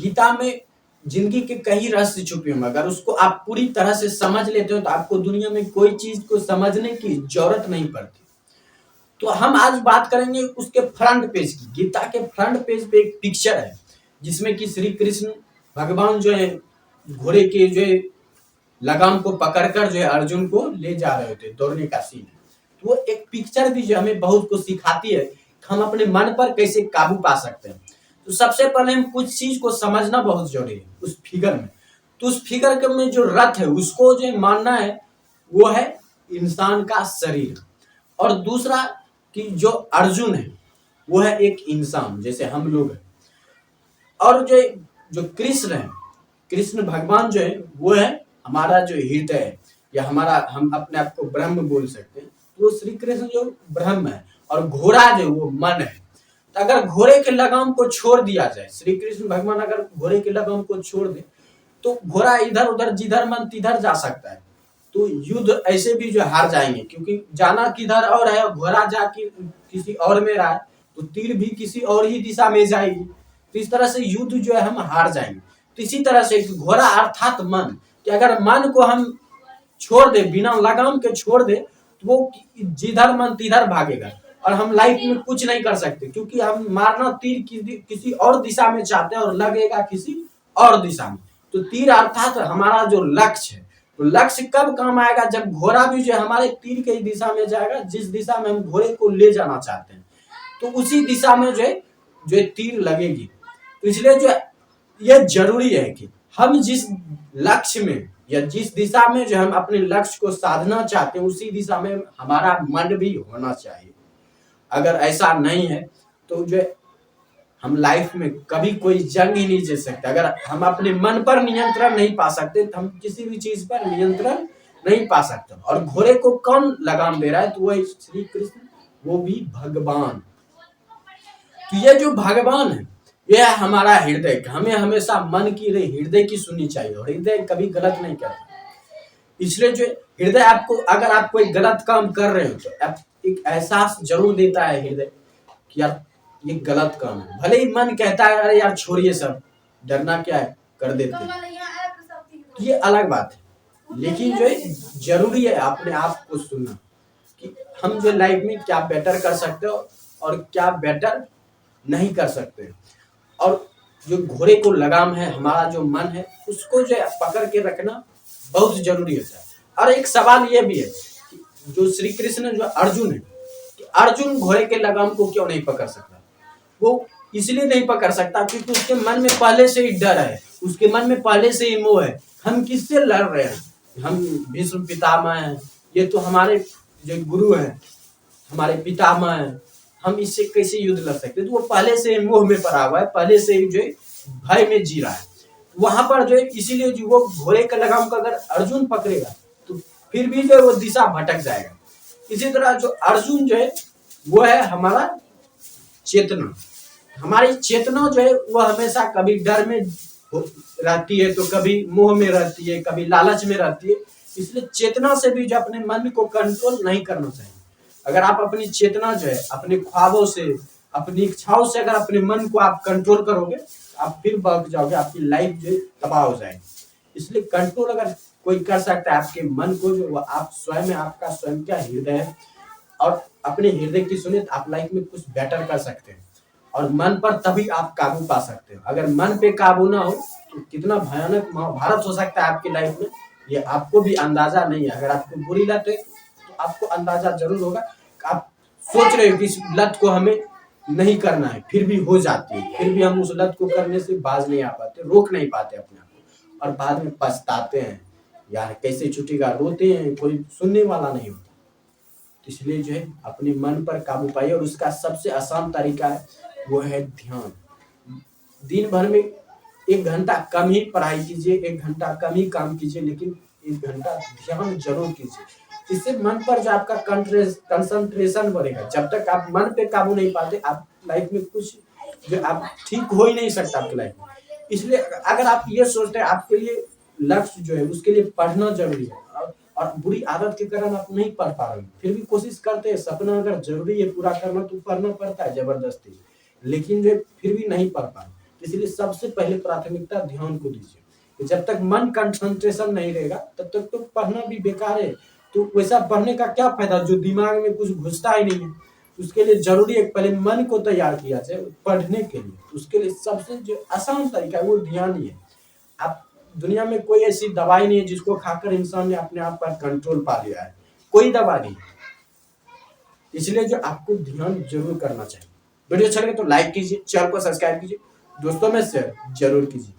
गीता में जिंदगी के कई रहस्य छुपे हुए हैं। अगर उसको आप पूरी तरह से समझ लेते हो तो आपको दुनिया में कोई चीज को समझने की जरूरत नहीं पड़ती। तो हम आज बात करेंगे उसके फ्रंट पेज की। गीता के फ्रंट पेज पे एक पिक्चर है जिसमें कि श्री कृष्ण भगवान जो है घोड़े के जो है लगाम को पकड़कर जो है अर्जुन को ले जा रहे होते, दौड़ने का सीन है। तो वो एक पिक्चर भी जो हमें बहुत कुछ सिखाती है कि हम अपने मन पर कैसे काबू पा सकते हैं। तो सबसे पहले हम कुछ चीज को समझना बहुत जरूरी है उस फिगर में। तो उस फिगर के में जो रथ है उसको जो मानना है वो है इंसान का शरीर, और दूसरा कि जो अर्जुन है वो है एक इंसान जैसे हम लोग हैं, और जो जो कृष्ण है, कृष्ण भगवान जो है वो है हमारा जो हृदय है, या हमारा हम अपने आप को ब्रह्म बोल सकते हैं। तो श्री कृष्ण जो ब्रह्म है, और घोड़ा जो वो मन है। तो अगर घोड़े के लगाम को छोड़ दिया जाए, श्री कृष्ण भगवान अगर घोड़े के लगाम को छोड़ दे तो घोड़ा इधर उधर जिधर मन तिधर जा सकता है। तो युद्ध ऐसे भी जो हार जाएंगे, क्योंकि जाना किधर और है, घोड़ा जाके किसी और में रहा है तो तीर भी किसी और ही दिशा में जाएगी। तो इस तरह से युद्ध जो है हम हार जाएंगे। तो इसी तरह से घोड़ा अर्थात मन, कि अगर मन को हम छोड़ दे, बिना लगाम के छोड़ दे, तो वो जिधर मन तिधर भागेगा और हम लाइफ में कुछ नहीं कर सकते, क्योंकि हम मारना तीर किसी और दिशा में चाहते हैं और लगेगा किसी और दिशा में। तो तीर अर्थात हमारा जो लक्ष्य है, तो लक्ष्य कब काम आएगा, जब घोड़ा भी जो हमारे तीर के दिशा में जाएगा, जिस दिशा में हम घोड़े को ले जाना चाहते हैं, तो उसी दिशा में जो है तीर लगेगी। तो इसलिए जो ये जरूरी है कि हम जिस लक्ष्य में या जिस दिशा में जो हम अपने लक्ष्य को साधना चाहते हैं उसी दिशा में हमारा मन भी होना चाहिए। अगर ऐसा नहीं है तो जो हम लाइफ में कभी कोई जंग ही नहीं जीत सकते। अगर हम अपने मन पर नियंत्रण नहीं पा सकते तो हम किसी भी चीज पर नियंत्रण नहीं पा सकते। और घोड़े को कौन लगाम दे रहा है, तो वो श्री कृष्ण, वो भी भगवान। तो ये जो भगवान है ये है हमारा हृदय। हमें हमेशा मन की हृदय की सुननी चाहिए, और हृदय कभी गलत नहीं करता। इसलिए जो हृदय आपको, अगर आप कोई गलत काम कर रहे हो तो एक एहसास जरूर देता है हृदय कि यार ये गलत काम है। भले ही मन कहता है अरे यार छोड़िए सब, डरना क्या है, कर देते हैं, ये अलग बात है। लेकिन जो जरूरी है अपने आप को सुनना कि हम जो लाइफ में क्या बेटर कर सकते हो और क्या बेटर नहीं कर सकते। और जो घोड़े को लगाम है, हमारा जो मन है, उसको जो पकड़ के रखना बहुत जरूरी होता है। और एक सवाल ये भी है कि जो श्री कृष्ण जो अर्जुन है, कि अर्जुन घोड़े के लगाम को क्यों नहीं पकड़ सकता? वो इसलिए नहीं पकड़ सकता क्योंकि उसके मन में पहले से ही डर है, उसके मन में पहले से ही मोह है। हम किससे लड़ रहे हैं? हम भीष्म पितामह हैं, ये तो हमारे जो गुरु हैं, हमारे पितामह हैं, हम इससे कैसे युद्ध लड़ सकते? तो वो पहले से मोह में पड़ा हुआ है, पहले से जो भय में जी रहा है। वहां पर जो इसीलिए जो वो घोड़े का लगाम को अगर अर्जुन पकड़ेगा तो फिर भी जो वो दिशा भटक जाएगा। इसी तरह जो अर्जुन जो है वो है हमारा चेतना। हमारी चेतना जो है वो हमेशा कभी डर में रहती है, तो कभी मोह में रहती है, कभी लालच में रहती है। इसलिए चेतना से भी जो अपने मन को कंट्रोल नहीं करना चाहिए। अगर आप अपनी चेतना जो है अपने ख्वाबों से, अपनी इच्छाओं से अगर अपने मन को आप कंट्रोल करोगे, आप फिर बग जाओगे, आपकी लाइफ जो तबाह हो जाएगी। इसलिए कंट्रोल अगर कोई कर सकता है आपके मन को, जो आप स्वयं में, आपका स्वयं का हृदय है, और अपने हृदय की सुनिए तो आप लाइफ में कुछ बेटर कर सकते हैं। और मन पर तभी आप काबू पा सकते हो। अगर मन पे काबू ना हो तो कितना भयानक महाभारत हो सकता है आपकी लाइफ में, ये आपको भी अंदाजा नहीं है। अगर आपको बुरी लत है तो आपको अंदाजा जरूर होगा। आप सोच रहे हो कि इस लत को हमें नहीं करना है, फिर भी हो जाती है, फिर भी हम उस लत को करने से बाज नहीं आ पाते, रोक नहीं पाते अपने आप को, और बाद में पछताते हैं, यार कैसे छूटेगा, रोते हैं, कोई सुनने वाला नहीं होता। तो इसलिए जो है अपने मन पर काबू पाइए, और उसका सबसे आसान तरीका है वो है ध्यान। दिन भर में 1 घंटा कम ही पढ़ाई कीजिए, 1 घंटा कम ही काम कीजिए, लेकिन 1 घंटा ध्यान जरूर कीजिए। इससे मन पर जो आपका कंसंट्रेशन बढ़ेगा। जब तक आप मन पे काबू नहीं पाते, आप लाइफ में कुछ जो आप ठीक हो ही नहीं सकता आपकी लाइफ में। इसलिए अगर आप ये सोचते हैं आपके लिए लक्ष्य जो है उसके लिए पढ़ना जरूरी है, और बुरी आदत के कारण आप नहीं पढ़ पा रहे, फिर भी कोशिश करते हैं, सपना अगर जरूरी है पूरा करना तो पढ़ना पड़ता है जबरदस्ती, लेकिन जो फिर भी नहीं पढ़ पा रहे, इसलिए सबसे पहले प्राथमिकता ध्यान को दीजिए। जब तक मन कंसंट्रेशन नहीं रहेगा तब तक तो पढ़ना भी बेकार है। तो वैसा पढ़ने का क्या फायदा जो दिमाग में कुछ घुसता ही नहीं है। उसके लिए जरूरी है पहले मन को तैयार किया जाए पढ़ने के लिए। उसके लिए सबसे जो आसान तरीका है वो ध्यान ही है। आप दुनिया में कोई ऐसी दवाई नहीं है जिसको खाकर इंसान ने अपने आप पर कंट्रोल पा लिया है, कोई दवा नहीं। इसलिए जो आपको ध्यान जरूर करना चाहिए। वीडियो अच्छा लगे तो लाइक कीजिए, चैनल को सब्सक्राइब कीजिए, दोस्तों में शेयर जरूर कीजिए।